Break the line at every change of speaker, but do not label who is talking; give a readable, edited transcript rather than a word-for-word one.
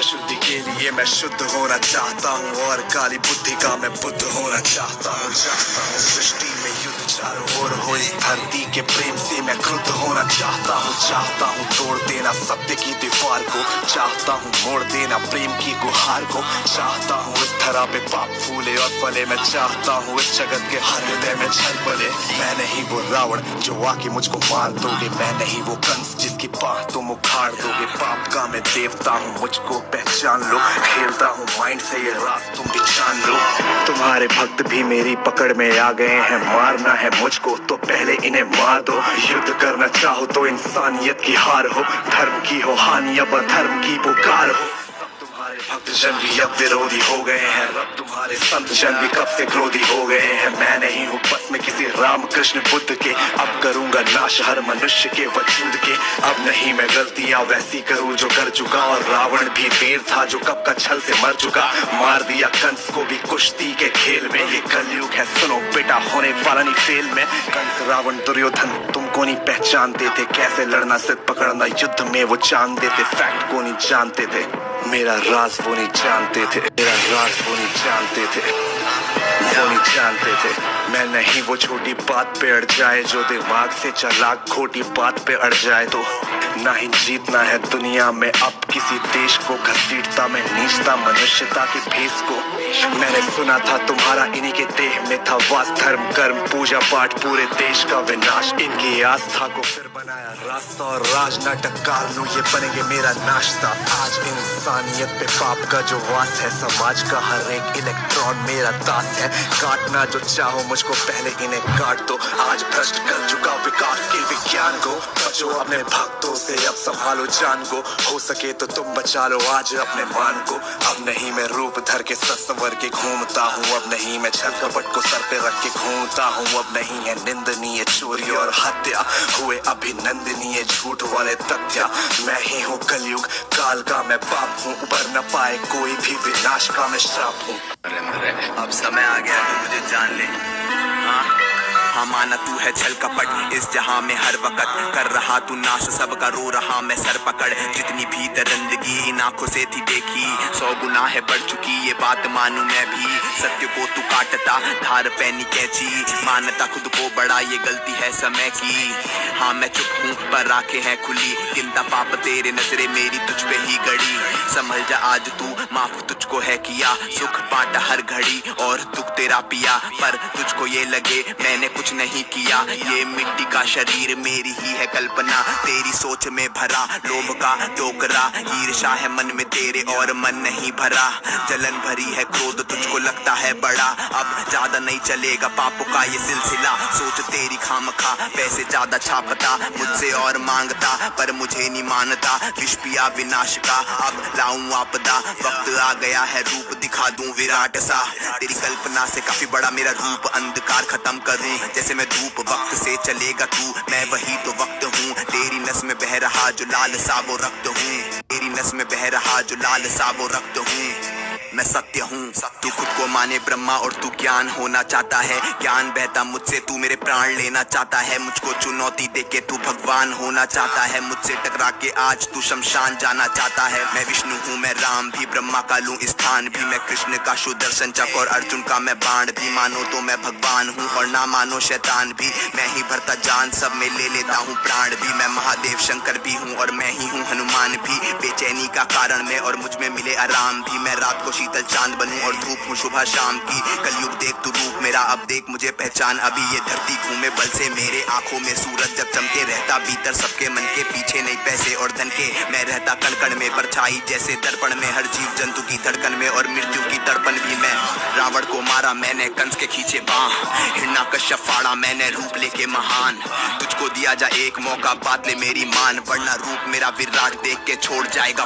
अशुद्धि के लिए मैं शुद्ध होना चाहता हूँ और काली बुद्धि का मैं बुद्ध होना चाहता हूँ। सृष्टि में युद्ध चारों ओर हो, इस धरती के प्रेम से मैं क्रुद्ध होना चाहता हूँ तोड़ देना सत्य की दीवार को, चाहता हूँ मोड़ देना प्रेम की गुहार को, चाहता हूँ इस धरा पे पाप फूले और फले, मैं चाहता हूँ इस जगत के हर हृदय में छलबले। मैं नहीं वो रावण जो आके मुझको मार दोगे, मैं नहीं वो कंस जिसकी बाह तुम उखाड़ दोगे। पाप का मैं देवता हूँ, मुझको पहचान लो, खेलता हूँ माइंड से ये रात तुम भी जान लो। तुम्हारे भक्त भी मेरी पकड़ में आ गए हैं, मारना है मुझको तो पहले इन्हें मार दो। युद्ध करना चाहो तो इंसानियत की हार हो, धर्म की हो हानि अब अधर्म की पुकार हो। भक्त जन भी अब विरोधी हो गए हैं, अब तुम्हारे संत जन भी कब से क्रोधी हो गए हैं। मैं नहीं हूँ बस में किसी राम कृष्ण बुद्ध के, अब करूंगा नाश हर मनुष्य के वजूद के। अब नहीं मैं गलतियां वैसी करूँ जो कर चुका, और रावण भी वीर था जो कब का छल से मर चुका। मार दिया कंस को भी कुश्ती के खेल में, ये कलयुग है सुनो बेटा होने वाला नहीं फेल में। कंस रावण दुर्योधन तुमको नहीं पहचानते थे, कैसे लड़ना सिद्ध पकड़ना युद्ध में वो जानते थे। फैक्ट को नहीं जानते थे, मेरा राज वो नहीं जानते थे, मेरा राज वो नहीं जानते थे, वो नहीं जानते थे। मैं नहीं वो छोटी बात पे अड़ जाए जो दिमाग से चालाक खोटी बात पे अड़ जाए। तो ना ही जीतना है दुनिया में अब किसी देश को, घसीटता मैं नीचता मनुष्यता के भेष को। मैंने सुना था तुम्हारा इन्हीं के देह में था वास, धर्म कर्म पूजा पाठ पूरे देश का विनाश। इनकी आस्था को फिर बनाया रास्ता, और राजनाटक कार लो ये बनेंगे मेरा नाश्ता। आज इंसानियत पे पाप का जो वास है, समाज का हर एक इलेक्ट्रॉन मेरा दास है। काटना जो चाहो मुझको पहले इन्हें काट दो, आज भ्रष्ट कर चुका विकास के विज्ञान को। बचो अपने भक्तों से अब संभालो जान को, हो सके तो तुम बचा लो आज अपने मान को। अब नहीं मैं रूप धर के सत्सवर के घूमता हूँ, अब नहीं मैं छल कपट को सर पे रख के घूमता हूँ। अब नहीं है निंदनीय चोरी और हत्या, हुए अभिनंदनीय झूठ वाले तथ्य। मैं ही हूँ कलयुग काल का मैं पाप हूँ, उबर न पाए कोई भी विनाश का मैं श्राप हूँ।
अब समय आ गया तो मुझे जान ले। हाँ माना तू है छल कपट इस जहां में हर वक्त कर रहा तू नाश, सबका रो रहा मैं सर पकड़। जितनी भी दरिंदगी इन आंखों से थी देखी, 100 गुना है बढ़ चुकी ये बात मानू मैं भी। सत्य को तू काटता धार पैनी कैची, मानता खुद को बड़ा ये गलती है समय की। हाँ मैं चुप हूँ पर आंखें हैं खुली, गिनता पाप तेरे नजरे मेरी तुझ पे ही गड़ी। संभल जा आज तू माफ तुझको है किया, सुख बांटा हर घड़ी और दुख तेरा पिया। पर तुझको ये लगे मैंने कुछ नहीं किया, ये मिट्टी का शरीर मेरी ही है कल्पना। तेरी सोच में भरा लोभ का टोकरा, ईर्ष्या है मन में तेरे और मन नहीं भरा। जलन भरी है क्रोध तुझको लगता है बड़ा, अब ज्यादा नहीं चलेगा पापों का ये सिलसिला। सोच तेरी खामखा पैसे ज्यादा छापता, मुझसे और मांगता पर मुझे नहीं मानता। विष पिया विनाश का अब लाऊं आपदा, वक्त आ गया है रूप दिखा दूं विराट सा। तेरी कल्पना से काफी बड़ा मेरा रूप, अंधकार खत्म करूं जैसे मैं धूप। वक्त से चलेगा तू मैं वही तो वक्त हूँ, तेरी नस में बह रहा जो लाल सा वो रक्त हूँ। तेरी नस में बह रहा जो लाल सा वो रक्त हूँ, मैं सत्य हूँ। तू खुद को माने ब्रह्मा और तू ज्ञान होना चाहता है, ज्ञान बहता मुझसे तू मेरे प्राण लेना चाहता है। मुझको चुनौती देके तू भगवान होना चाहता है, मुझसे टकरा के आज तू शमशान जाना चाहता है। मैं विष्णु हूँ मैं राम भी, ब्रह्मा का लूं स्थान भी। मैं कृष्ण का सुदर्शन चक्र और अर्जुन का मैं बाण भी। मानो तो मैं भगवान हूँ और ना मानो शैतान भी, मैं ही भरता जान सब में ले लेता हूँ प्राण भी। मैं महादेव शंकर भी हूँ और मैं ही हूँ हनुमान भी, बेचैनी का कारण मैं और मुझ में मिले आराम भी। मैं रात को शीतल चांद बनूं और धूप हूँ सुबह शाम की। कलयुग देख तू रूप मेरा अब देख मुझे पहचान, अभी ये धरती घूमे बल से मेरे आंखों में सूरज जब चमके रहता भीतर सबके मन के पीछे नहीं पैसे और धन के। मैं रहता कण कण में परछाई जैसे दर्पण में, हर जीव जंतु की धड़कन में और मृत्यु की तड़पन भी। मैं रावण को मारा मैंने कंस के खींचे बांह, हिरण्यकश्यप फाड़ा मैंने रूप लेके महान। तुझको दिया जा एक मौका बात ले मेरी मान, वरना रूप मेरा विराट देख के छोड़ जाएगा।